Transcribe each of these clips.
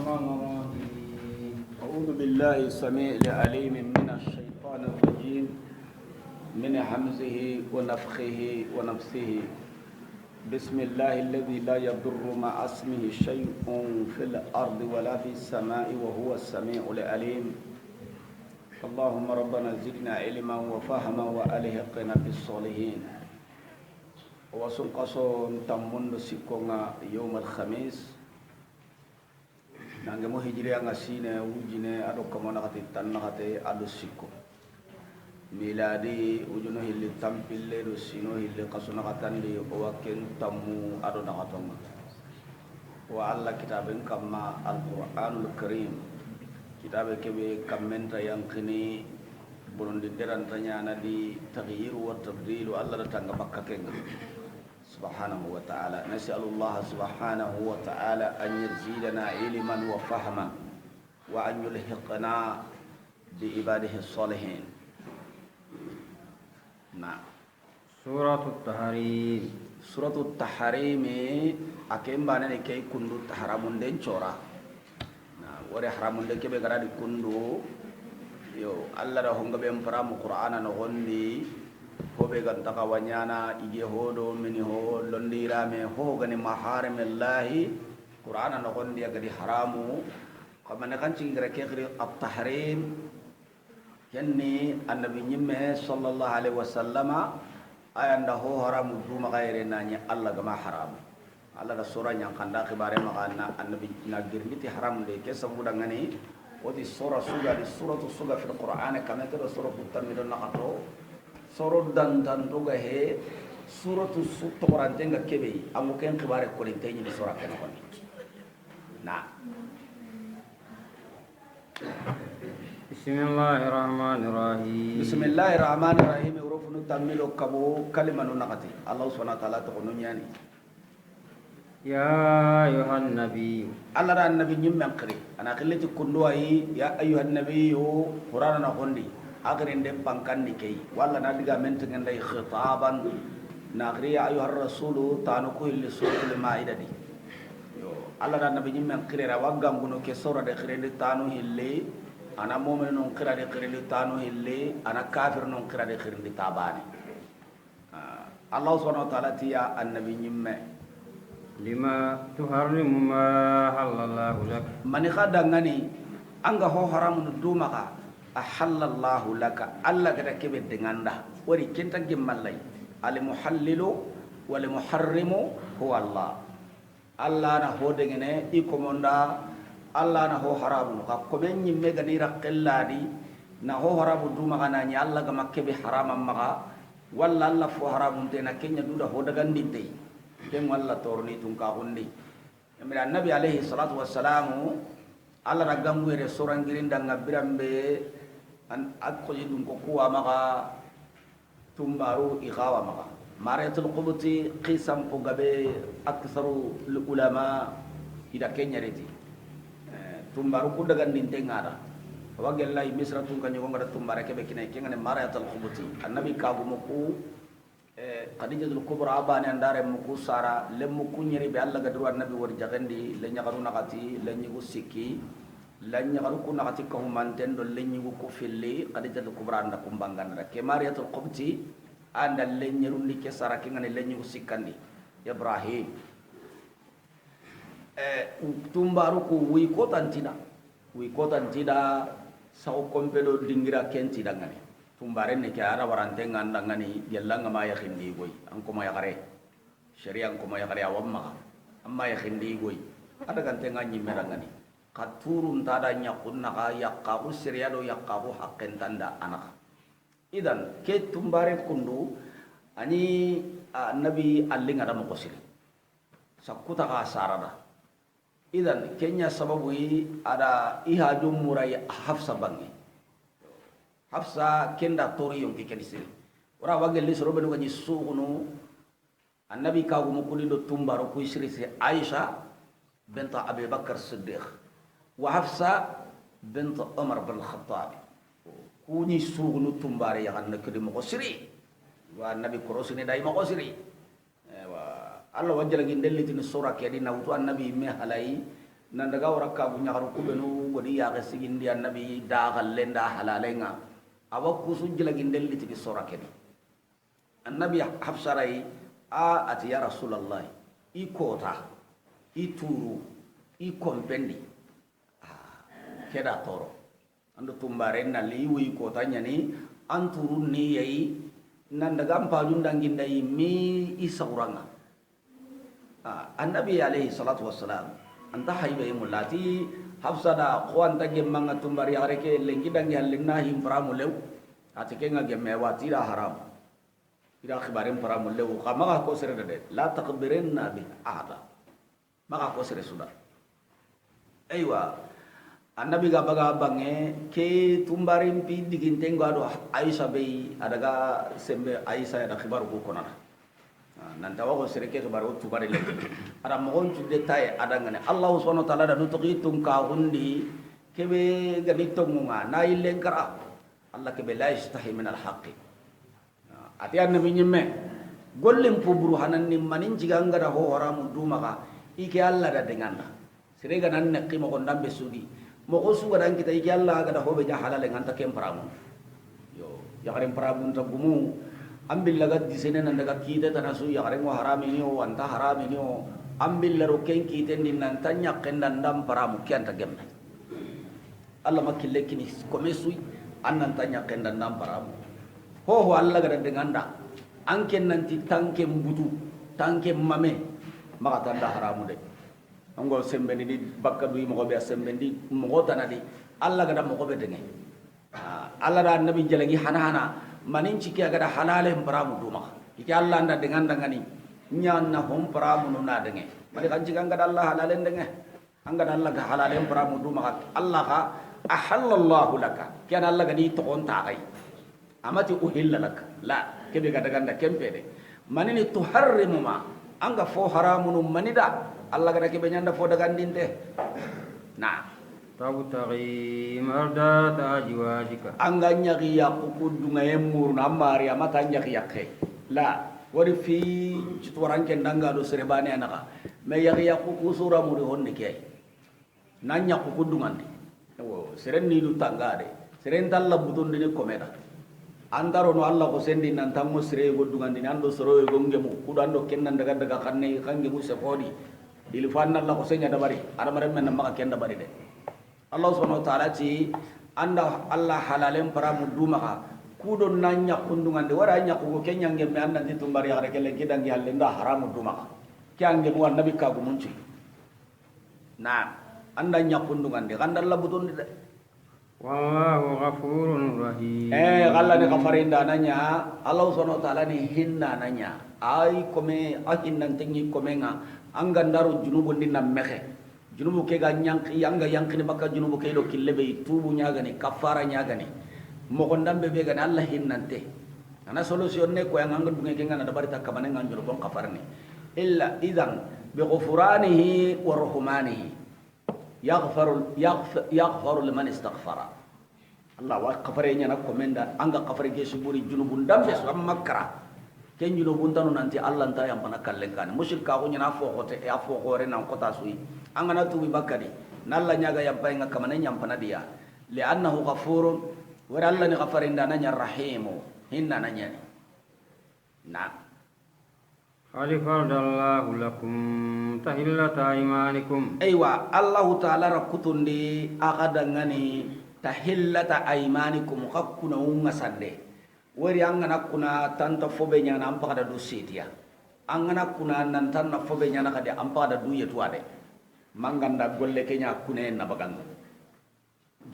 الرحمن الرحيم. أعوذ بالله السميع العليم من الشيطان الرجيم من همزه ونفخه ونفسه. بسم الله الذي لا يضر مع اسمه شيء في الأرض ولا في السماء وهو السميع العليم. اللهم ربنا زدنا علما وفهما وألحقنا بالصالحين. وسنقصون تمون سيكونا يوم الخميس nangemo hijriya ngasine wujine ado kamona kati tanna kate ado sikko miladi ujuno hilli tampille do sino hilli kasuna katandi o waken tammu ado nakatonga wa alla kitaben kama alquranul karim kitabe kebe kamenta yang kini bonondi derantanya na di taghyir wa tabdil alla datanga bakka kenga سبحانه وتعالى. نسأل الله سبحانه وتعالى أن يزيدنا علما وفهما وأن يلحقنا بعباده الصالحين. نعم. سورة التحريم. سورة التحريم أكيم بانا كي كندو تحرمون دين چورا. نعم. وري حرمون دين كي بغرا دي كندو يو الله ده هنگا بهم فرام قرآن نغندي hobe ganta kawanyana ige hodo mini ho londira me ho gani maharim allahi qur'ana no gondi agadi haramu kamane kan cingira kekri at-tahrim yanni annabi nyimme sallallahu alaihi wasallama ayanda ho haramu duma gaire nanya allah gama haram allah da sura nyang kanda khibare makana annabi nagirniti haram de ke sabuda ngani odi sura suga di suratu suga fil qur'ana kamete do sura kutamidon nakato soro dan toga he suratu sutorante nga kebe amuken khibare ko linte ni sura kana ko na Bismillahirrahmanirrahim. Bismillahirrahmanirrahim urufunu tamilo kabo kalimanu nakati Allah subhanahu wa ta'ala to kono nyani Ya ayuhan nabi. Allah ran nabi nyim mankri ana khillati kundu ay ya ayuhan nabi qur'ana na hondi akhirin dem pangkan nikei wala na diga mentengen dai khitaban nagri ya ayuhar rasulu tanuku illi suratul maida di yo alla dan nabi nyimmen khirera wagam guno ke sura de khirende tanu hilli ana mu'min non khira de khirende tanu hilli ana kafir non khira de khirende tabani Allah subhanahu wa ta'ala tiya annabi nyimme Lima tuharrimu ma halallahu lak. mani khadangani anga ho haramun dumaka ahallallahu laka alla gada kebe denganda wari kenta gimmallai al muhallilu wal muharrimu huwa allah alla na ho dengene ikomonda alla na ho haramu ka ko ben nyimme gani raqilladi na ho haramu duma kana nya alla ga makkebe haramam maka walla alla fo haramu te na kenya duda ho daga ndinte den walla torni tun ka hundi emira annabi alayhi salatu wassalamu alla ragam were sorangirin danga birambe an akkoji dum ko kuwa maka tumbaru ighawa maka mariyatul qubti qisam ko gabe aktsaru ulama ida kenya reti tumbaru ko daga ndinte ngara wagella misra tun kanyo ngara tumbare kebe kinai kengane mariyatul qubti annabi kagu muku khadijatul kubra abane andare muku sara lemmu kunyeri be alla gadru annabi wor jagandi lenya karuna kati lenyi sikki lanya kalu kuna katika humanten do lenyi ku filli khadijatul kubra anda kumbangan ra ke mariyatul qubti anda lenyi rundi ke saraki ngane lenyi sikandi ibrahim tumbaru ku wi ko tantida saw kompedo dingira kenti dangane tumbare ne ke ara warante nganda ngani yalla ngama ya khindi goy an ko ma ya kare sharia an ko ma ya kare awamma amma ya khindi goy ada kan tenga nyimera ngani katurun tada nyakunna ka yakkaku siriado yakkaku hakken tanda anak idan ke tumbare kundu ani nabi alling ada mokosiri sakuta ka sarada idan kenya sababu ada ihajum murai hafsa bangi hafsa kenda tori yonki kenisiri ora wagel lisro benu kanyi sugunu annabi kagu mukulindo tumbaro ku isri Aisyah bint Abi Bakar Siddiq وحفصة بنت عمر بن الخطاب كوني سوغنو تمباري يغن كدي مقصري والنبي كروسني داي مقصري الله وجل جندل تن سورة كدي نوتو النبي مهلاي nan daga waraka bunya garu kubenu godi ya ga sigindi annabi da gallenda halalenga awa kusu jilagin delli tigi sora kedi annabi hafsarai a ati ya rasulullah i kota i turu i kompendi keda toro ando tumbare na liwi kota nyani anturu ni yayi nan daga ampajun danginda mi isauranga annabi alaihi salatu wassalam anta haybe mulati hafsada ko anta gemmanga tumbari areke lengi dangi halinna him paramu lew atike nga gemme wati da haram ida khibarin paramu lew kama ko sere de la taqbirinna bi ahada maka ko sere sudah aywa annabi ga baga bange ke tumbari pi diginte ngado aisha be adaga sembe aisha da khibar ko konana nanta wago sereke to baro tubare le ara mogon tudde tay ada ngane allah subhanahu wa taala da nutuki tum ka hundi kebe gani tongunga na illen kara allah kebe la yastahi min al haqq ati annabi nyimme gollem pubru hanan ni manin jiganga da ho haramu dumaka ike allah da denganda serega nan ne qimo ko ndambe sudi mo ko suga dan kita ike allah ga da ho be ja halale nganta kem paramu yo ya kare paramu tabumu ambil lagat di sini nanda kita tanasu ya kareng haram ini o anta haram ini o ambil laruken kita ni nantanya kendandam para mukian tagemna Allah makille kini komesui annantanya kendandam para mu ho Allah gada dengan da angken nanti tangke mbutu tangke mame maka tanda haramu de anggo sembendi di bakkadui mo be sembendi mo tanadi Allah gada mo be dengen Allah da nabi jalagi hana manin ciki agada halale paramu duma iki Allah anda dengan dangani nyanna hom paramu nuna denge mari kan jika angada Allah halale denge angada Allah ga halale paramu duma Allah ka ahallallahu laka kian Allah gadi to on ta kai amati uhilla lak la kebe gada ganda kempede manini tuharrimu ma anga fo haramu num manida Allah gada kebe nyanda fo daga dinte nah tabtaghi mardata azwajika anganya riya kukudunga emur na mari amata nya riya ke la wari fi citwaran ken danga do serebane anaka me ya riya kukusura muri honni ke nanya kukudungan wo seren ni du tangade seren talla butun dini komeda antaro no Allah ko sendi nan tammo sere godungan dini ando soro e gongemu kudando kennan daga daga kanne kangemu se fodi ilfan Allah ko senya dabari ada mare men maka ken dabari de Allah subhanahu wa ta'ala ci anda Allah halalen para mudumaka kudo nanya kundungan de wara nya ko kenya ngem anda ditumbari are kele gidan gi halenda haram mudumaka kyange mu nabi ka gumunci na anda nya kundungan de kanda Allah butun de wallahu ghafurur rahim Allah ni ghafarinda nanya Allah subhanahu wa ta'ala ni hinna nanya ai kome ahin nan tingi komenga angandaru junubun dinna mehe junubu ke ga yanga yankini baka junubu ke do killebe tubu nyaga ni kafara nyaga ni mo gondambe be ga Allah hinnante ana solution ne ko yang angga dunga ke ngana da barita kabane ngan junubu kafara ni illa idan bi ghufranihi wa rahmanihi yaghfaru liman istaghfara Allah wa kafare nya na komenda anga kafare ke suburi junubun dambe so makra ken junubun tanu nanti Allah ta yang pana kallen kan musyrik ka ko nya na fo ko te ya fo ko re nan kota sui angana tuwi bakadi nalla nyaga yampai ngakamane nyampana dia li'annahu ghafurun wa alla ni ghafarinda nanya rahimu hinna nanya ni nah qad faradallahu lakum tahillata aymanikum aywa Allah ta'ala rakutundi akadangani tahillata aymanikum qakkuna unga sande wari angana kuna tanta fobe nyana ampa kada dusitia angana kuna nan tanna fobe nyana kada ampa kada duye tuade manganda golle kenya kune na baganda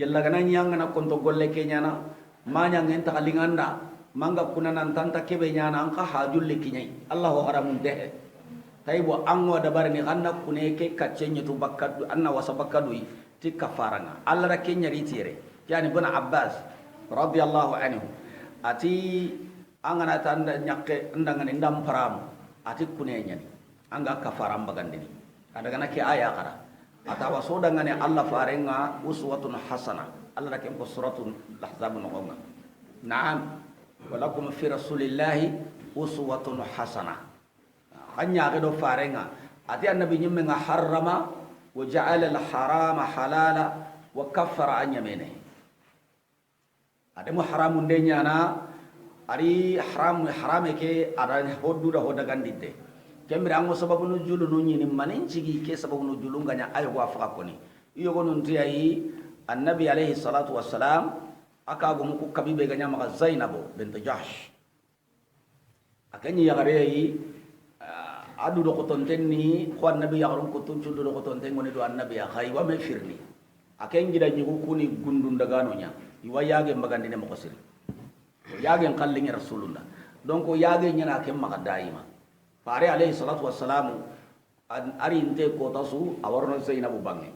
jella gana nyanga na konto golle kenya na manya ngenta kalinganda manga kuna nan tanta kebe nyana anka hajul kinyai Allahu haramun de taibo ango da barni kanna kune ke kacenya tu bakkadu anna wasabakadu ti kafaranga Allah ra kenya ritire yani buna Abbas radhiyallahu anhu ati angana tanda nyakke ndangane ndam param ati kune nyani anga kafaram bagandini ada kana ke aya kara atawa soda ngane Allah farenga uswatun hasana Allah ke ko suratul ahzab ngonga na'am walakum fi rasulillahi uswatun hasana anya ke do farenga ati annabi nyimme nga harrama wa ja'ala al-harama halala wa kaffara an yamine ademu haramun de nyana ari harame ke ada hoddu da hodagandinde kembira ngo sababu no julu no nyini manin cigi ke sababu no julu nganya ayo wa faqa koni iyo gonon tiyayi annabi alayhi salatu wassalam aka go muku kabibe ganya maka zainabo bint jahsh akanyi yagare yi adu do kotonten ni ko annabi yagarum ko tun do kotonten ngoni do annabi ya khay wa me firni aken gida nyugo kuni gundun daga no nya iwa yage magandine mo kosiri yage kallingi rasulullah donc yage nyana ken maka daima fare alayhi salatu wassalamu ari inte ko tasu awarno zainabu bangi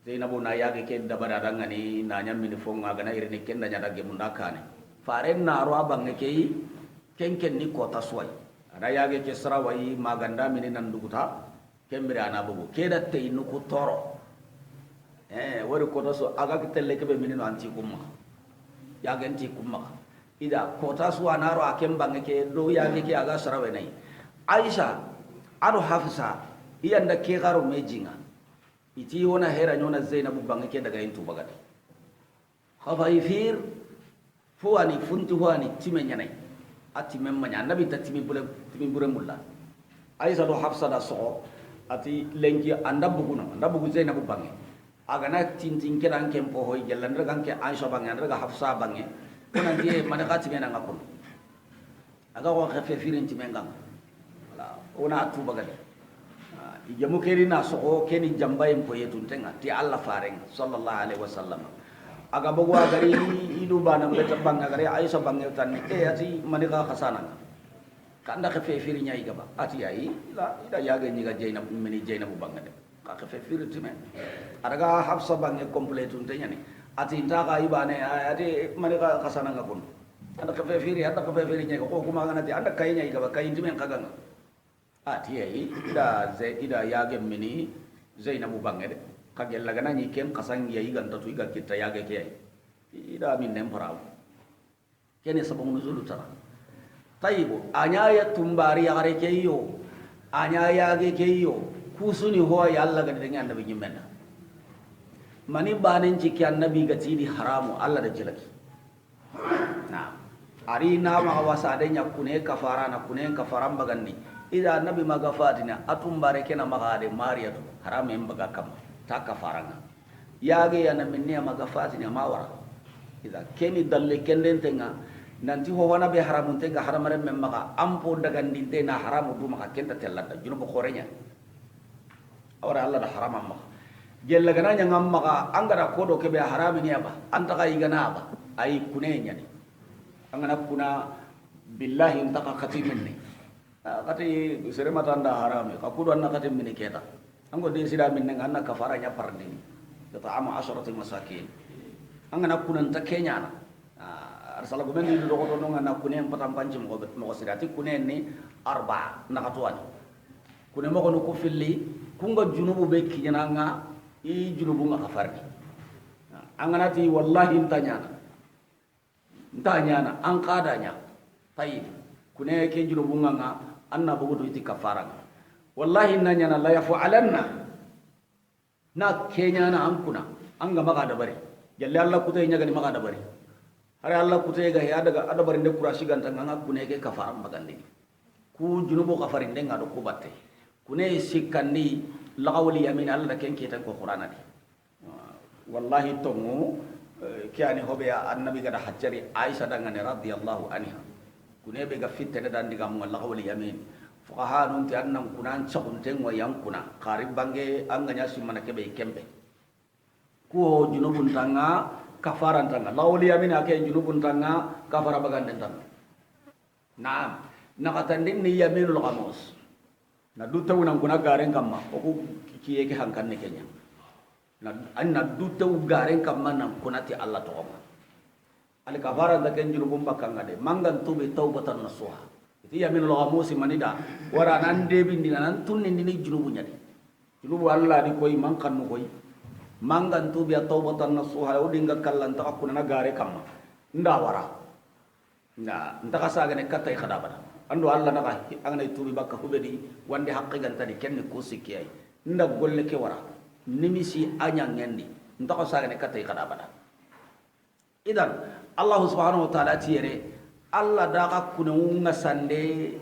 zainabu na yage ke dabara dangani na nyamini fonga gana irene ken danya dage mundakane fare na ro abange ke ken ni ko taswai ada yage ke sarawai maganda mini nan duguta kembira na bugu keda te inu ko toro wori ko tasu aga kitelle ke be mini no anti kumma yage anti kumma ida ko tasu anaro akembange ke do yage ke aga sarawai nai aisha ado hafsa iyanda ke garo mejinga iti wona hera nyona zainabu bange ke daga intu bagati khafaifir fuani funtu huani timenya nai ati memmanya nabi tatimi bure mulla aisha do hafsa da so ati lengi anda bugu zainabu bange agana tintin keran kempo hoy gellandra ganke aisha bange andra hafsa bange kona die manakati mena ngakon aga ko khafafirin timenga ona tu bagade jamu keri na so keni jambayen ko yetun tenga ti Allah fareng sallallahu alaihi wasallam aga bogo agari idu bana beta banga gari aisha bangi tan ati manika khasana kanda ke fe firi nyai gaba ati ai la ida yaga ni ga jaina mini jaina bu banga de ka ke fe firi timen adaga hafsa bangi kompletun tenya ni ati ndaka ibane ati manika khasana ngakun anda ke fe firi nyai ko kuma ngana ti anda kai nyai gaba kai timen kaganga ati ai ida yage mini zainabu bangede kagel lagana ni ken kasang yayi ganta tu iga kita yage ke ida min nem paraw kene sababu nuzulu tara tayibu anya ya tumbari ya gare keyo anya yage keyo kusuni ho ya Allah ga dengan annabi nyimenda mani banen ciki annabi ga tidi haramu Allah da jilaki na ari na ma wasa adanya kune kafara na kune kafaran bagandi ida nabi magafatina atum bareke na magade mariyatu haram em baga kam ta kafaranga yage ya na minne magafatina mawara ida keni dalle kenden tenga nanti ho wana be haramun tenga haramare mem maga ampo daga ndinte na haramu du maka kenta tellata junubo khorenya awara Allah da haram amma gella gana nya ngam maka angara kodo ke be haramini aba anta ga igana aba ai kunenya ni angana kuna billahi intaka khatiminni kati sere matanda harame kakudu anna kati mini keta anggo di sida min anna kafaranya pardini kata ama asharati masakin angana kunan takenya na arsala gumen di do ko no ngana kunen patam panci mo sidati kunen ni arba nakatuan kunen mo ko no filli kunga junubu be kinyanga i junubu nga kafarni angana ti wallahi ntanya an qadanya tayyib kunen ke junubu nga anna bugudu iti kafara wallahi nanya na la yafalanna na kenya na ankuna anga maka da bare jalle Allah kutai nya gani maka da bare har Allah kutai ga ya daga ada bare de kurashi ganta nganga kune ke kafara magandi ku junubo kafarin de ngado kubate kune sikandi laqawli yamin Allah ken ke tan ko qur'ana di wallahi tomu kiani hobe annabi gada hajjari aisha dangane radhiyallahu anha kune be ga fitte dan diga mo Allah wali yamin fuqaha nun ti annam kunan chakun ten wa yankuna qarib bange anganya simana ke be kembe ko junubun tanga kafaran tanga lawli yamin ake junubun tanga kafara baganden tanga naam nakatandin ni yaminul ghamus na dutaw nan kuna garen kamma ko kiye ke hankan ne kenya na anna dutaw garen kamma nan kunati Allah to al kafara da ken junubum bakanga de mangan tubi taubatan nasuha itu yamin lo amusi manida wara nan de bindi nan tunni ni junubu nyadi junubu Allah di koy mankan no koy mangan tubi taubatan nasuha o dinga kallan ta akuna na gare kamma nda wara nda nta kasaga ne katai khadabana ando Allah na angana tubi bakka hubedi wande haqqi ganta di ken ko sikiyai nda golle ke wara nimisi anyangendi ntako sagane katay kada bada idan Allah subhanahu wa ta'ala tiyere Allah daga kuna unga sande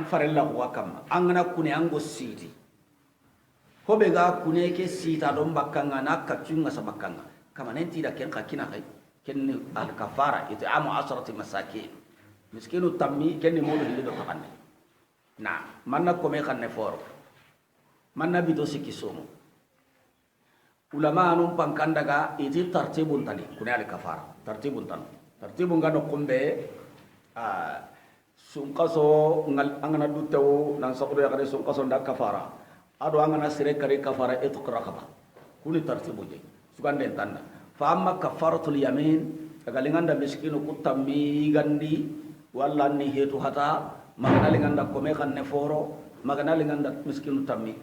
farella wa kam angana kune ango siti hobe ga kune ke sita don bakkanga nakka cunga sabakkanga kama nenti da ken kakina kai ken al kafara it'amu 10 masakin miskinu tammi ken modu hido takande na manna ko me kanne foro manna bido sikisomo ulama anum pangkandaga iti tartibun tadi kune al kafara tartibun ngano kumbe sungkaso ngal angana dutaw nan sakdo ya kare sungkaso ndak kafara ado angana sire kare kafara itu kerakaba kuni tartibuje sugande tanda fa amma kafaratul yamin agalinganda miskinu kutammi gandi walla ni hetu hata magana linganda kome kan neforo magana linganda miskinu tammi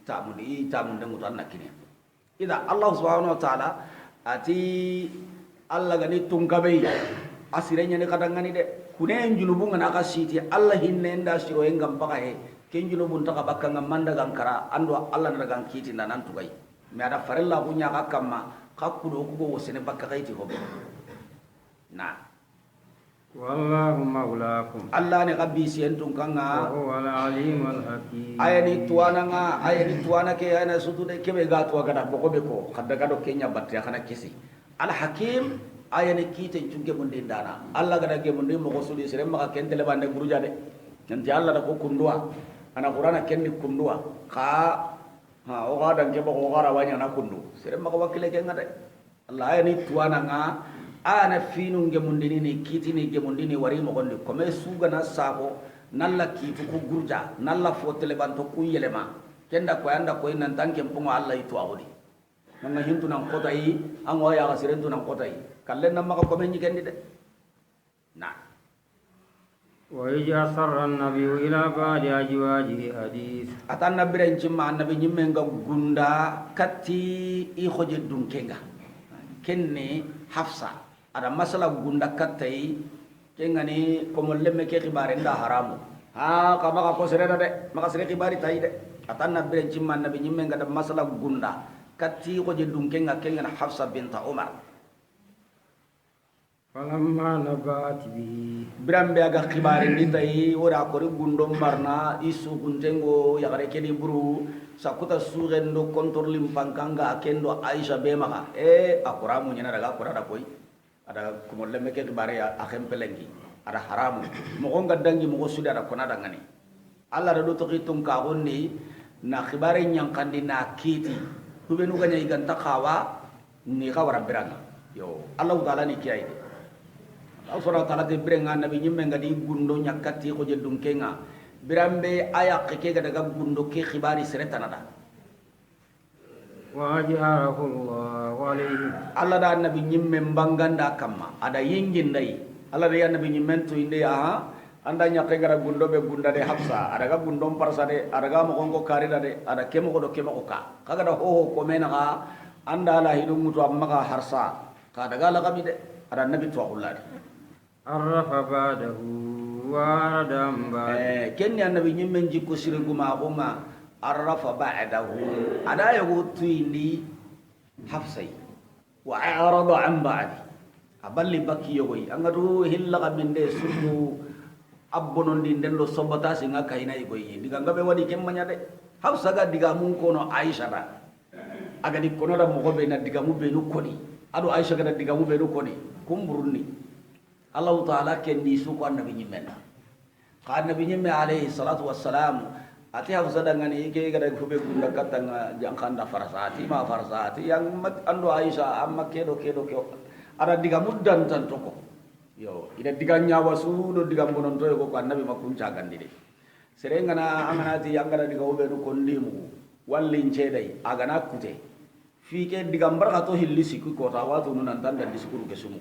tamudi ndengutan nakini ida Allah subhanahu wa ta'ala ati Allah gani tungkabe asirenya ne kadangani de kunen junubu ngana ka siti Allah hinne nda siro engam pakahe ken junubu ntaka bakanga manda gankara ando Allah na gan kiti nanan tugai me ada farella kunya ka kamma kakkudo ko wosene bakka kaiti ko na wallahu maulakum Allah ne kabbi sientun kanga wa huwal alimul hakim ayani tuana ke ana sutude kebe ga tuwa gada bokobe ko kadda gado kenya batte kana kisi al hakim ayani kite junge munde ndana Allah gada ge munde mo ko sudi sere maka kentele bande buruja de nanti Allah da ko kundua ana qur'ana kenni kundua ka ha o ga dan ke ko gara wanya na kundu sere maka wakile ke ngade Allah ayani tuana nga ana finu ge munde ni kiti ni ge munde ni wari mo gonde ko me suga na sako nalla kitu ku gurja nalla fotele banto ku yelema kenda ko anda ko nan tanke mpungo Allah itu awodi nanga hintu nan kotai an waya ga sirentu nan kotai kallen nan maka komen nyikendi de na wa yasarra an-nabiyyu ila ba'di ajwajihi hadith atan nabiren cimma annabi nyimme nga gunda katti i khoje dunkenga kenne hafsa ada masala gunda kattai kengani ko mollemme ke khibare nda haramu ha ka maka ko sereda de maka sere khibari tai de atan nabiren cimma annabi nyimme nga da masala gunda katti khoje dunkenga kenga hafsa binta umar falamma nabat bi birambe aga khibari ni tai ora ko gundo marna isu guntengo ya gare kedi buru sakuta sugendo kontrol limpankanga kendo aisha be maka akuramu nyana daga kurada koi ada kumolle meke khibari ya akhempelengi ada haramu mo gonga dangi mo suda ada kona dangani alla da do to kitum ka gonni na khibari nyang kandina kiti kubenu ganya iganta kawa ni kawara biranga yo Allah taala ni kiyai Allah taala de brenga nabi nyimme ngadi gundo nyakati ko je dunkenga birambe aya keke ga daga gundo ke khibari seretanada wa ajarahu Allah alayhi Allah da nabi nyimme mbanganda kamma ada yingin dai Allah da nabi nyimme to inde anda nyake gara gundo be gunda de hafsa ada ga gundo parsa de ada ga mo gongo karida de ada kemo ko do kemo ko ka kaga da ho ko mena ga anda la hidu mutu amma ga harsa ka daga la kamide ada nabi to Allah arrafa ba'dahu wa radam ba kenni annabi nyimmen jikko sirgu ma bonga arrafa ba'dahu ada yago tuindi hafsai wa a'rada an ba'di aballi bakki yogoy angadu hilla kaminde suru abbonon din den do sobata singa kayna igoy diga ngabe wadi kemmanya de hafsa ga diga mun kono aisha da aga di kono da mo gobe na diga mu be no koni ado aisha ga diga mu be no koni kumburni Allah taala kendi su ko annabi nyimmen ka annabi nyimme alayhi salatu wassalam ati hafsa dangani ke ga ko be gunda katanga jangkanda farsati ma farsati yang ando aisha amma kedo ada diga muddan tan toko yo ida diga nyawa sudo diga bonon to ko annabi makunca gandi de serengana amanati yangara diga obe no kondimu wallin cedai agana kute fike diga mbarka to hilli ko ta watu nunan tan dan diskuru ke sumu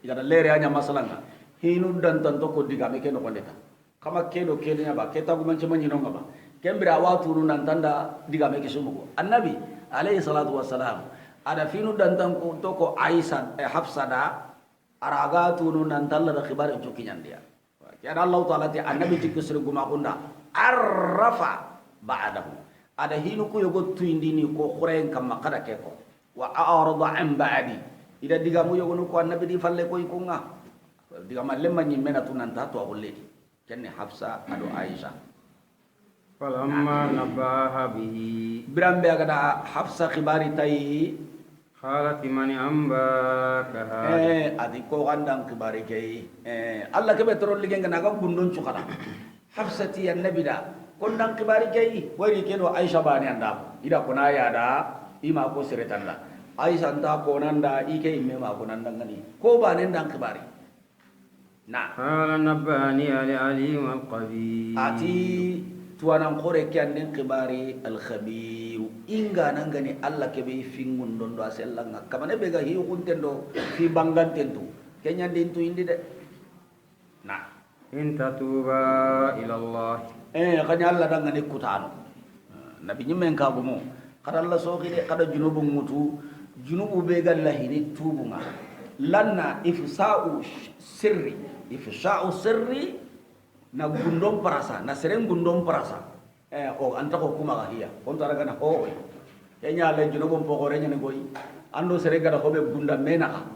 ida lere anya masalanga hinu dan tan to ko diga me ke no kondeta kama kedo nya ba keta gu manche manyino ngaba kembira watu nunan tan da diga me ke sumu annabi alayhi salatu wassalam ada finu dan tan ko to ko aisha hafsa da araga tunu nan talla da khibar jokinyan dia ya Allah taala ti annabi tikku sirgu makunda arrafa ba'dahu ada hinu ku yogo tuindini ko khurayen kamma kada ke ko wa a'rada an ba'di ida diga mu yogo ko annabi di falle ko ikunga diga malle manyi mena tunanta to golledi kenne Hafsa ado Aisha falamma nabaha bihi birambe agada Hafsa khibari tay qalat man ambaka adi ko gandang khibari kay Allah ke betro ligen naga gundon cukara Hafsa ti annabi da kondang khibari kay wari keno Aisha bani anda ida kona ya da ima ko siretanda Aisha anda ko nanda ike imme ma ko nanda ngani ko bani ndang khibari na qala nabani ali wal qabi ati tuwanan kore kyan den khibari al khabir inga nangani Allah ke be fingun don do asellanga kamane be ga hi kuntendo fi bangantentu kenya den tu indi de na in tatuba ila Allah kanya Allah dangani kutano nabi nyimen ka gumo kada Allah so khide kada junubu mutu junubu be ga lahini tubunga lanna ifsa'u sirri na gundom parasa na sereng gundom parasa o anta ko kuma ga hiya on tara gana ho kenya le junubu pokore nyane goyi ando serega da hobe gunda mena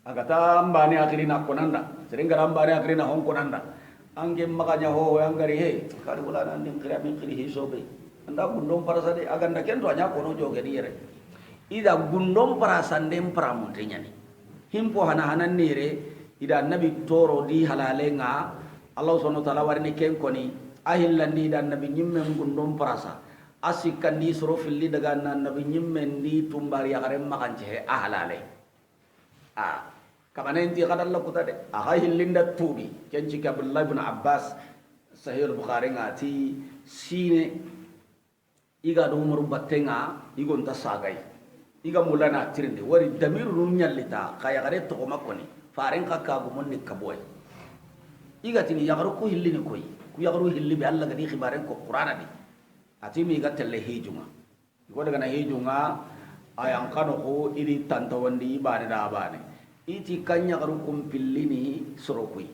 agata mbani akhirina konanda serengga mbani akhirina hon konanda angge makanya ho angari he kali wala nan nim kira min kiri hisobe anda gundom parasa de aganda kendo anya kono joge dire ida gundom parasa ndem pramuntenya ni himpo hana hanan nire ida nabi toro di halalenga Allah subhanahu wa ta'ala warni ken koni ahillandi dan nabi nyimmen gundom parasa asikan di suro filli daga nan nabi nyimmen di tumbari akarem makance ahalale kamane inti kadalla kutade ahillinda tubi kenci ka Abdullah ibn Abbas sahih al-Bukhari ngati sine iga do umur battenga igon ta sagai iga mulana tirinde wari damir rum nyallita kaya gare to ko makoni faren ka ka go monni kaboy iga tini yagaru ko hillini koy ku yagaru hilli bi Allah gadi khibaren ko qur'ana di ati mi ga telle hijunga ko daga na hijunga ayang kano ko idi tantawandi ibade da abane iti kanya garu kumpillini sorokui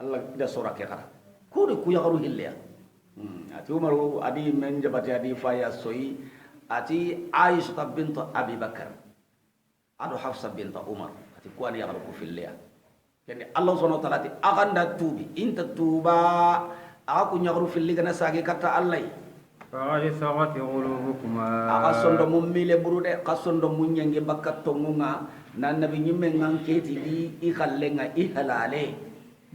Allah da sorake kara kude ku yagaru hilleya ati umaru adi men jabati adi faya soi ati Aisyah bint Abi Bakar adu Hafsa bint Umar ati ku ani yagaru ku filleya kene Allah subhanahu wa ta'ala ati aganda tubi inta tuba aku nyagaru filli kana sage kata Allah faqad sagat qulubukuma akasondo mummile burude kasondo munyange bakkat tongunga nan nabi nyimme nganketi i khallenga i halale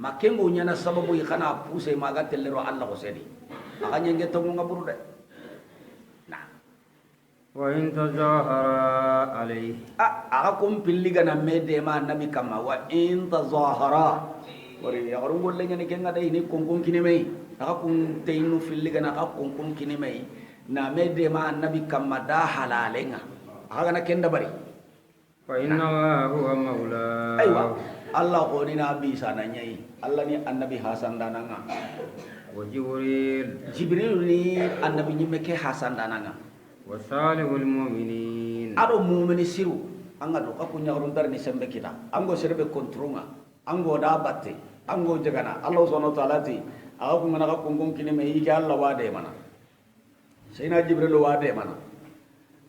makengo nyana sababu i khana puse maga tellero Allah ko sedi akanya nge tongunga burude na wa in tazahara alayhi aka kum pilliga na mede ma nabi kama wa in tazahara wari ya garu golle nyane kenga dai ni konkon kinemei aka kum teinu filliga na aka konkon kinemei na mede ma nabi kama da halalenga aka na kenda bari fa inna Allah huwa maula aywa Allah ko ni nabi sana nyai Allah ni annabi Hasan dananga wa Jibril ni annabi nyimme ke Hasan dananga wa salihul mu'minin ado mu'mini siru anga do ka kunya runtar ni sembe kita ango serbe kontronga ango da batte ango jagana Allah subhanahu wa ta'ala ti aga ku ngana ka kongkong kini me ike Allah wade mana sayna Jibril wade mana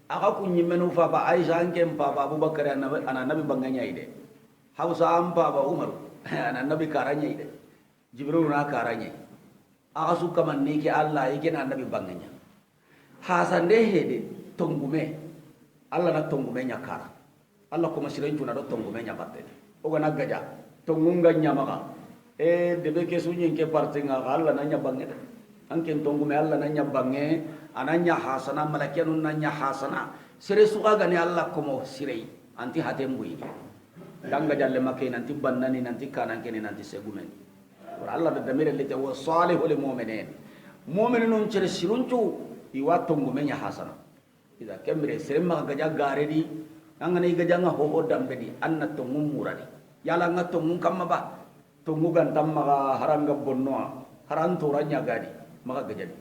aka kunyi menu fa ba Aisyah anke mpa ba Abu Bakar ana nabi banganya ide Hafsa ampa ba Umar ana nabi karanya ide Jibril na karanya aka suka manni ke Allah yake na nabi banganya Hasan de hede tongume Allah na tongume nyakara Allah ko masiren tuna do tongume nyabatte o gana gaja tongunga nyamaka debe ke sunyin ke partinga Allah na nyabange anke tongume Allah na nyabange ananya hasana malakianun nanya hasana sire suka gani Allah komo sirei anti hatembui danga jalle make nanti bannani nanti kanan kene nanti segumeni Allah da damire lite wa salihul mu'minin mu'minun cire siruncu iwa tongume nya hasana ida kemre sire ma gaja garedi angane gaja nga ho dambedi anna tongum muradi yala nga tongun kamma ba tongu gantam maga haranga bonno haran toranya gadi maka gajadi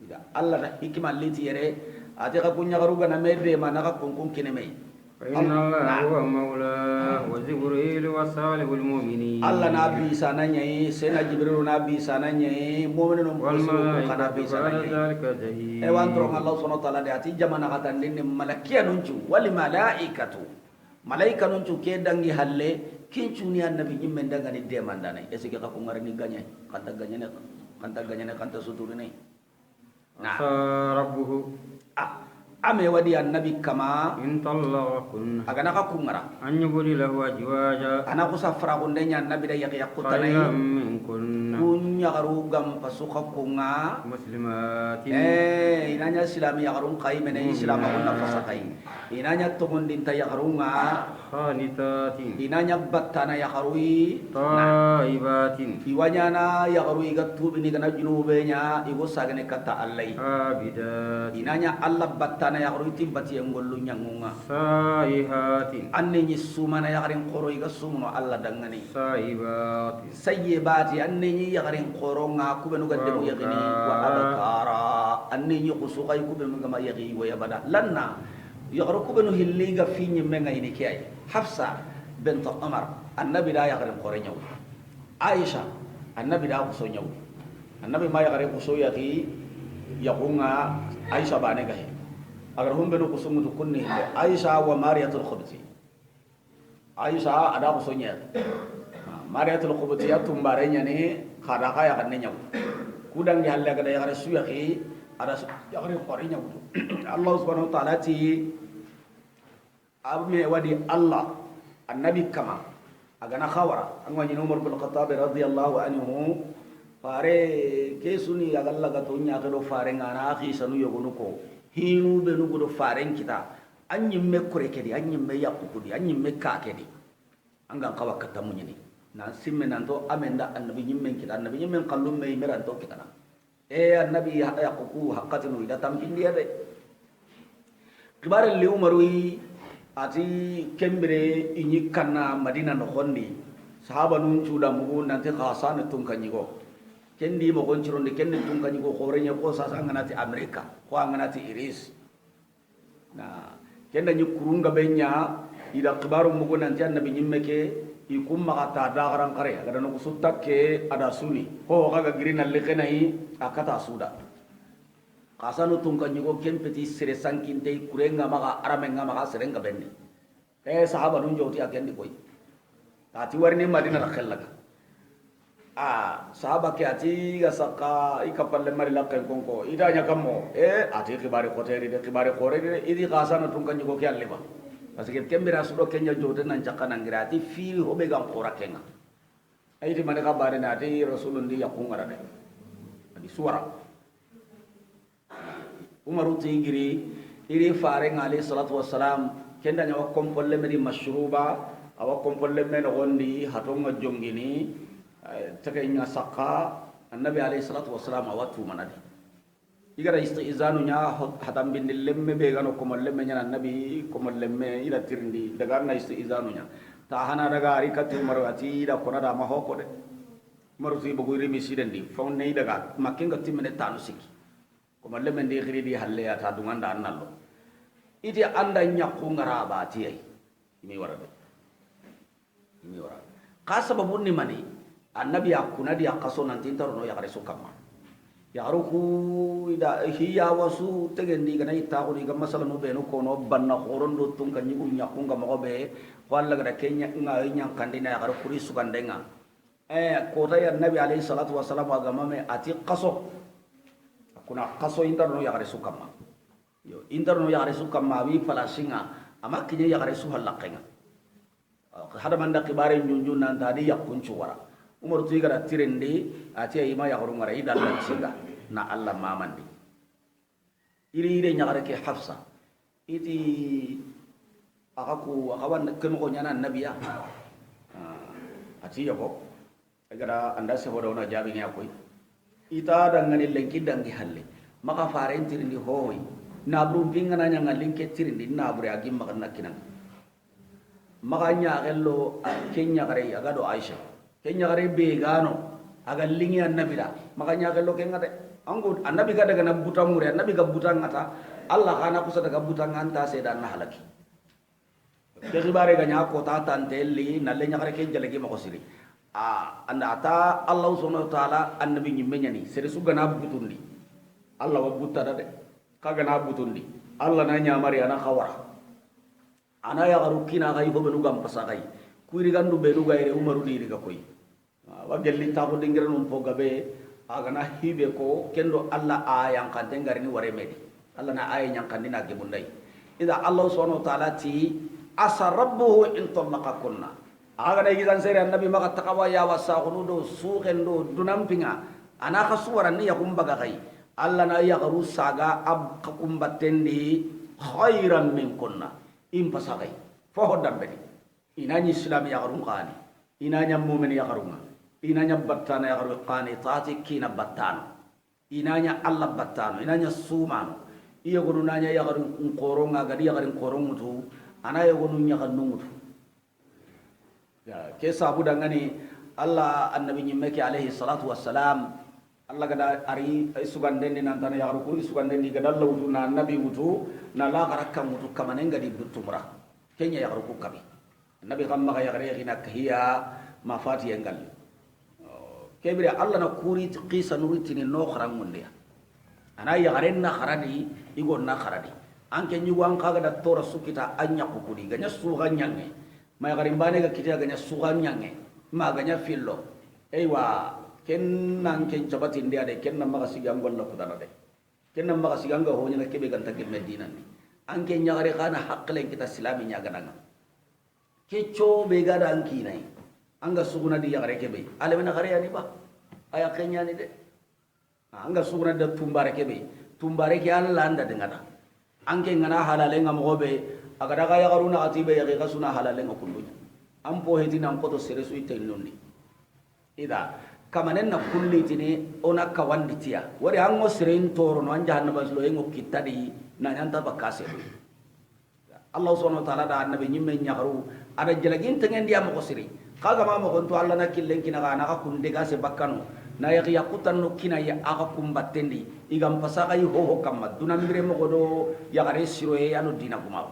ida Allah da hikma liti yere ate ka kunya garuga na mede mana ka kunkun kinemei فإن الله هو مولاه وجبريل وصالح المؤمنين Allah nabi sananya sena Jibril nabi sananya mu'minun muslimun kana nabi والملائكة بعد sananya ذلك ظهير wandrong Allah subhanahu wa ta'ala de ati jamana katan din malakiya nuncu wal malaikatu malaika nuncu ke dangi halle kincu ni annabi nyimmen daga ni de mandana esike ka ko ngarni ganya kanta ganya kanta suturi ne عسى ربه ame wadi annabi kama إن طلقكن agana ka kungara أن يبدله أزواجا ana ko safra gondenya annabi da yaqi yaqutana خيرا منكن kunya garu gam pasuka kunga مسلمات inanya silami yagarun kai mena islam agonna fasakai inanya tugundin ta yagarunga خانتات inanya battana yagarui طائبات iwanya na yagarui gattu bini kana junubenya igo sagane kata allai عابدات inanya allah battana yagarui timbati ngollu nyangunga سائحات anne ni sumana yagarin qoro iga sumuno allah dangani سائبات sayyibati anne ni yagarin qoro nga kubenu gadde mu yagini wa abkara anne ni qusuqay kubenu ngama yagi wa yabada lanna yagaru kubenu hilliga fi nyimenga ini kiyai hafsa bint umar annabi da yagarin qoro nyaw aisha annabi da quso nyaw annabi ma yagarin quso yagi yagunga aisha bane gahe agar hum benu quso mutu kunni aisha wa mariyatul khubzi aisha ada quso nya mariyatul khubzi ya tumbarenya ni khada kaya kan nyaw kudang di halle ga ya rasu ya ki ada ya gari qori nyaw Allah subhanahu wa ta'ala ti abme wadi Allah annabi kama agana khawara an wani umar bin khattab radiyallahu anhu fare kesuni agalla ga to nya ga do fare ngana akhi sanu yogonu ko hinu be nu go do fare kita anyi me kure kedi anyi me yakudi anyi me ka kedi anga kawa katamu ni na simme nanto amenda annabi nyimmen kita annabi nyimmen kallum me meranto kita na annabi yaquku haqqatinu ida tampindi ade kibare li umarui ati kembere inyi kanna madina no hondi sahaba nun cuda mugu nanti khasana tun kanyigo kendi mo gonchironde kendi tun kanyigo khorenya ko sasa nganati amerika ko nganati iris na kenda nyi kurunga benya ida kibaru mugu nanti annabi nyimmeke ikum magata dagaran kare agada no sutta ke ada suni ho kaga girina lekenai akata suda kasanu tungka nyugo kempeti sere sankinte kurenga maga aramenga maga serenga benne sahaba nun joti akendi koy tati warni madina rakhallaga sahaba ke ati ga saka ikapalle mari lakken konko ida nya kammo ati khibari khoteri de khibari khoreri idi kasanu tungka nyugo ke alleba parce que kembira sudo kenya jote nan jakana ngirati fi hobe gam qora kenga ayti mane ka bare na ati rasulun di yakungara de adi suara umaru tigiri iri fare ngali salatu wassalam kenda nyawa kompolle medi mashruba awa kompolle men gondi hatonga jongini takenya sakka annabi alayhi salatu wassalam awatu manadi igara istizanu nya hadam bin lemme be gano ko lemme nya nabi ko lemme ila tirndi daga na istizanu nya ta hana daga ari katu marwati ida kona da ma hoko de maruti bugu ri misidendi fon nei daga makinga timene tanu siki ko lemme ndi khiri di halle ya ta dungan da annallo iti anda nya ko ngara ba ti ay mi warade mi wara ka sababu ni mani annabi akuna di akaso nanti tarno ya kare sukama yaruku ida hiya wasu tegendi gana itaku ni gama sala no beno kono banna khorondo tun kan nyugu nyakunga magobe walla gada kenya nga nya kandina yaru kuri sukandenga kota ya nabi alayhi salatu wasalam agama me ati qaso kuna qaso interno ya gare sukama yo interno ya gare sukama wi falasinga ama kinya ya gare suhalakenga hada manda kibare nyunjun nan tadi yakuncu wara umar tu igara tirende ati ayima ya gorong ngara idal singa na Allah mamandi iri nyagare ke hafsa iti akawan ken ko nyana nabiya ati yabo agara anda se hodo na jabi nya koy ita dangani lenki dangi halle maka faren tirindi hoy na brum bingana nya ngalinke tirindi na bure agim maka nakinan maka nya gello kenya gare agado aisha kenya gare be gano aga lingi annabi da makanya gallo kenga de angu annabi ga daga nabuta mure annabi ga butang ngata Allah kana kusa daga butang anta sedan na halaki ke khibare ga nya ko ta tantelli nalle nya kare ke jalegi ma ko siri anda ata Allah subhanahu wa ta'ala annabi nyimme nyani sere su gana butundi Allah wa butta de kaga na butundi Allah na nya mari ana khawara ana ya garu kina ga ibo benu gam pasakai kuiri gandu benu ga ire umaru diri ga koy wa gelli ta ko dingira num po gabe aga na hibe ko kendo Allah ayang kan ngari ni ware medi Allah na ay nyang kan dina ge bundai ida Allah subhanahu wa ta'ala ti asa rabbuhu in talaqakunna aga nay gidan sere annabi maka takawa ya wasaqunu do suqendo dunampinga ana khasuwaran ni yakum baga kai Allah na ya garu saga ab kakum battendi khairan min kunna im pasagai fo hodam bedi inani islam ya garu qani inanya mu'min ya garu inanya battana ya garu qani tati kina battano inanya Allah battano inanya sumano iya gonu nanya ya garu qoronga gadi ya garu qorongutu ana ya gonu nya kanungutu ya ke sabu dangani Allah annabi nyimmeki alaihi salatu wassalam Allah gada ari sugandeni nantana ya garu kuri sugandeni gada lawtu na nabi wutu na la garakam wutu kamanenga di butumra kenya ya garu kukabi nabi kamma ya gare khina kahiya mafati engal kebire Allah na kuri qisa nuritini no kharangunde ana ya garenna kharadi igonna kharadi anke nyugo an kaga da tora sukita anya kukudi ganya suga nyange ma garim bane ga kita ganya suga nyange ma ganya fillo eywa ken nan ken jabatin dia de ken namma sigang golla kudana de ken namma sigang ga honya kebe ganta ke medina ni anke nyagare kana hakle kita islami nyaga nanga kecho be ga danki nai anga suguna di yagare kebe ale mena gare ani ba aya kenya ni de anga suguna da tumbare kebe tumbare ke Allah anda dengata anke ngana halale ngamobe aga daga ya garuna atibe ya ga suna halale ngakundunya ampo hedina ampo to seresu itenlundi ida kamanen na kulli tini ona kawanditia wari ango sirin toro no anja hanaba slo engo kitadi na nyanta bakase Allah subhanahu wa ta'ala da annabi nyimme nyagaru ada jelagin tengen dia mo siri kaga ma mo kontu Allah na killen kina ga na ka kunde ga se bakkano na ya yakutan no kina ya aka kumbatendi igam pasaka yi ho kamma dunamire mo godo ya gare siro e anu dina kuma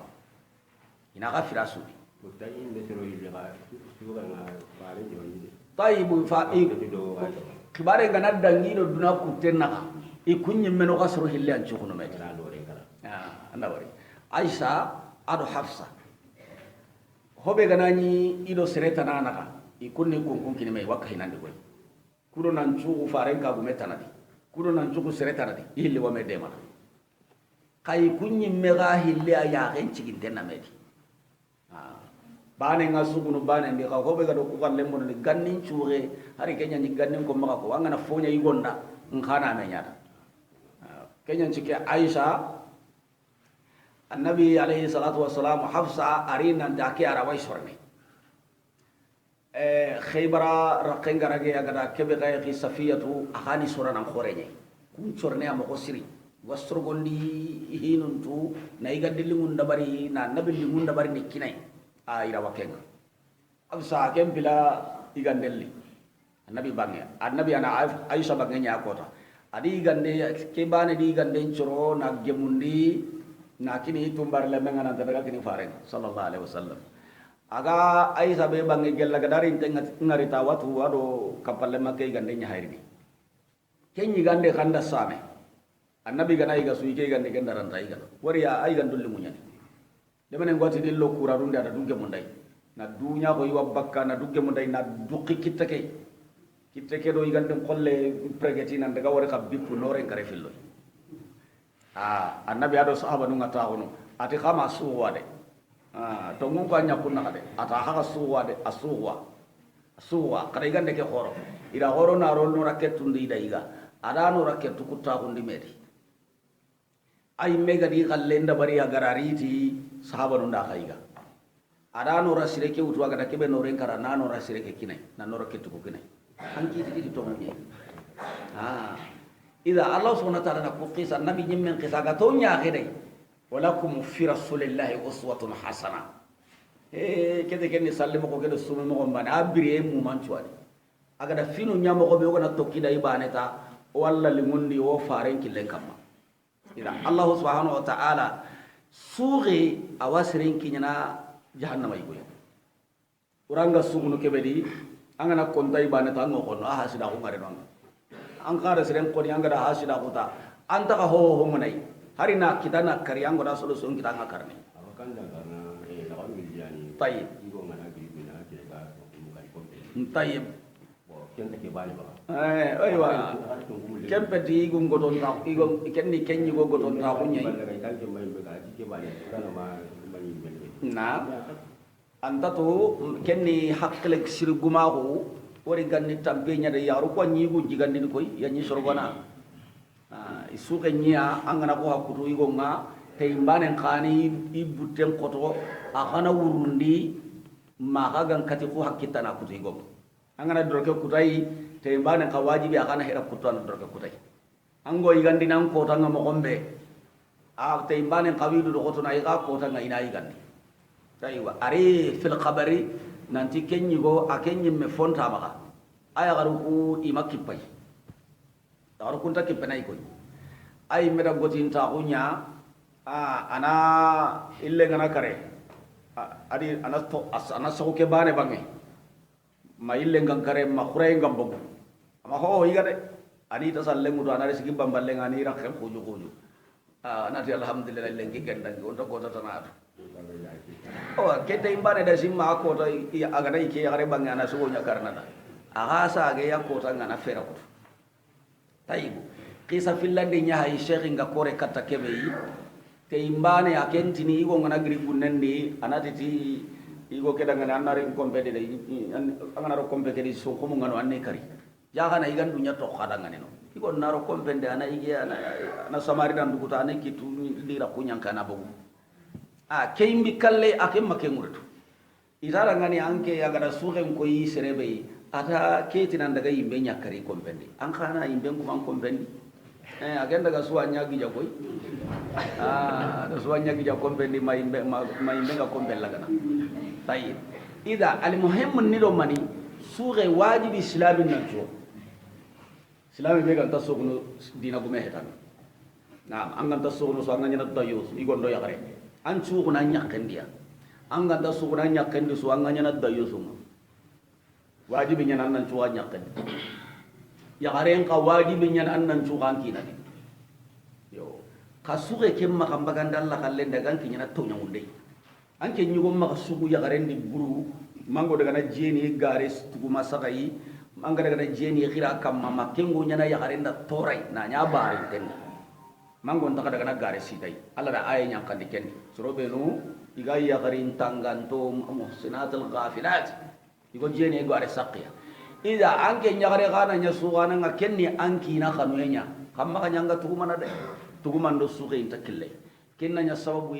ina ka firasu mutain de siro yi ga suga na bare joni taibu fa kibare ngana dangi do duna kutenna i kunyi meno ka siro hille an chukuno me anda wari Aisha ado Hafsa hobe ganani ido sereta nanaka i kunni kunkun kini me wakka hinande koy kudo nan chugu faren ka gume tanadi kudo nan chugu sereta nadi hille wa me demana kay kunyi mega hille ya gen cigin tenna medi bane nga sugunu bane ndi ka hobe ga do ko galle mon ni gannin chuure hari kenya ni gannin ko maka ko angana fonya igonda ngana me nyata kenya cike Aisha annabi alayhi salatu wassalam Hafsa arina ndake arawai sorne khaybara raqenga rage agada kebe kay khi safiyatu akhani surana khorenye kun sorne am ko siri wastro gondi hinuntu na igaddi lingun dabari na nabi lingun dabari ni kinai ira wakenga Hafsa kempila igandelli annabi bange annabi ana Aisha bange nya kota adi gande kebane di gande choro na gemundi na kini tumbar lemenga na daga kini faren sallallahu alaihi wasallam aga Aisha be bangi gella gadari ngari tawatu wado kapalle makke gande nya hayri kenyi gande kanda same annabi gana iga suike gande gendaran taiga wari ya ay gandul munyani demene ngoti dillo kurarunde ada dunge mundai na dunya ko yiwa bakka na dunge mundai na dukki kittake do igande kolle pregeti nan daga wari kabbipu nore ngare fillo annabi ado sahaba nu ngata hono ati kama suwa de to ngun ko anya kunna kade ata haka suwa de asuwa kada igande ke horo ira horo na ro no raketu ndi daiga ada no raketu kutta hundi medi ay mega di kallenda bari agarariti sahaba nu nda kaiga ada no rasire ke utu aga kebe no ren kara na no rasire ke kinai na no raketu ko kinai hanki ti to munye إذا الله سبحانه وتعالى نقول قصة النبي من قصة قطونيا خيري ولكم في رسول الله أسوة حسنة كده كني سلمكم كده سممكم بنا أبري ممانشوالي أكيد فينو نيامو كبي وكنا توكيدا يبانتا والله لمندي وفارين كلن كما إذا الله سبحانه وتعالى سوغي أواسرين كنا jahannama iguya uranga sugunu kebedi angana kontai bane tan ngokon hasida ko ngare non angkara seren ko ni angada hasida ko ta anta ka ho ngonai hari na kita nak kari anggoda solusi kita ngakarni akan karena lawan miliani tayyib igo ngana bina kira bukan kompen tayyib kenta ke bali ba aywa kempe di igu ngoton ta igo kenni kenni go goton ta ko nyai kan ke mai be ka ke bali kana ma mai be na anta to kenni hakkle sirguma ko wori ganni tambe nya de yaru ko nyigu jigandi koy ya nyi sorgona isuke nya angana ko hakuto igo nga tay mbanen khani ibuten koto akana wurundi maka gan kati ko hakkita na kuto igo angana dorke kutai tay mbanen ka wajibi akana hera kuto na dorke kutai ango igandi nan ko tanga mo gombe tay mbanen kawidu do koto na iga ko tanga ina igandi taywa ari fil khabari nanti kenyi go akenyi me fonta maka aya garu ku imakipai garu kunta kipenai koy ay meda gotin ta kunya ana ille ngana kare adi ana to ana so ke bane bange ma ille ngang kare ma khuray ngam bogu ama ho higa de ani ta salle mudu ana resiki bamballe ngani rak xem kuju kuju nati alhamdulillah lengi gendang on to kota tanat oh kete imbane da simma ko to aga dai ke yare bange ana so nya karna da aga sa ge ya ko ta ngana fera ko tayibu qisa fillande nya hay sheikh nga kore katta kebe yi te imbane akentini igo ngana gri bunnendi anati ti igo keda ngana anare kompede de angana ro kompede di so ko ngano anne kari ya kana igan dunya to kada ngane no igo naro kompende ana ige ana samari dan dukuta ane kitu dira kunyang kana bagu keimbi kalle akem make ngurtu itara ngani anke ya gada sugen ko yi serebe ata ketinan daga yimbe nyakari kompende an kana yimbe kuma kompendi agenda ga suanya gija koy da suanya gija kompendi mayimbe ga kompel lagana tayyib ida al muhim ni do mani suge wajibi islamin nan jo islamin be kan tasugno dina gume hetan naam an kan tasugno so an ngana dayus igondo yakare an suguna nyakendia an kan tasuguna nyakendi so an ngana dayus wajibi nyanan nan cuwa nyakendi ya garen ka wajibi nyan annan cukan kina di yo kasuge kemma kambaganda Allah kallen daga kinya na to nyangunde anke nyugo maka sugu ya garen di buru mango daga na jeni gares tugu masakai manga daga na jeni khira kam mama kengo nyana ya garen da torai na nya bari ten mango ntaka daga na gares sitai Allah da aye nyang kan diken surobe no igai ya garin tangantum muhsinatul ghafilat igo jeni gares saqiya ida anke nyagare kana nya sugana nga kenni anki na kanuenya kamma kanyanga tugumana de tugumando suge intakille kenna nya sababu